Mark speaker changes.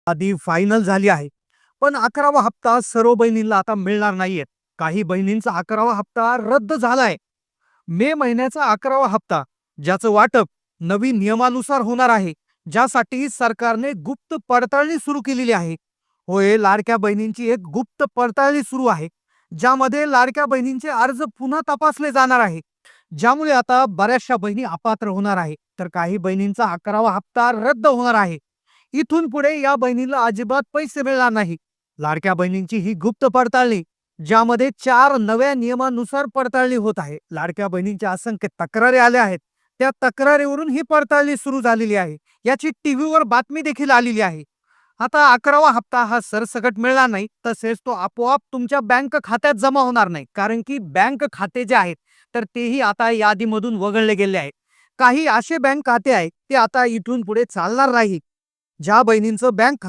Speaker 1: आधी फायनल झाली आहे. पण 11वा हप्ता सर्व बहिणींना आता मिळणार नाहीये. काही बहिणींचा 11वा हप्ता रद्द झालाय. मे महिन्याचा 11वा हप्ता, ज्याचं वाटप नवीन नियमानुसार होणार आहे, ज्यासाठी सरकारने गुप्त पडताळणी सुरू केलेली आहे. होय, लाडक्या बहिणींची एक गुप्त पडताळणी सुरू आहे, ज्यामध्ये लाडक्या बहिणींचे अर्ज पुन्हा तपासले जाणार आहे. ज्यामुळे आता बऱ्याचशा बहिणी अपात्र होणार आहे, तर काही बहिणींचा 11वा हप्ता रद्द होणार आहे. इथून पुढे या बहिणीला अजिबात पैसे मिळणार नाही. लाडक्या बहिणींची ही गुप्त पडताळणी, ज्यामध्ये 4 नव्या नियमानुसार पडताळणी होत आहे. लाडक्या बहिणींच्या असंख्य तक्रारी आल्या आहेत. त्या तक्रारीवरून ही पडताळणी सुरू झालेली आहे. याची टीव्हीवर बातमी देखील आलेली आहे. आता 11वा हप्ता हा सरसकट मिळणार नाही, तसेच तो आपोआप तुमच्या बँक खात्यात जमा होणार नाही. कारण की बँक खाते जे आहेत, तर तेही आता यादीमधून वगळले गेले आहेत. काही असे बँक खाते आहेत, ते आता इथून पुढे चालणार नाही. ज्या बहिणींचं बँक खातं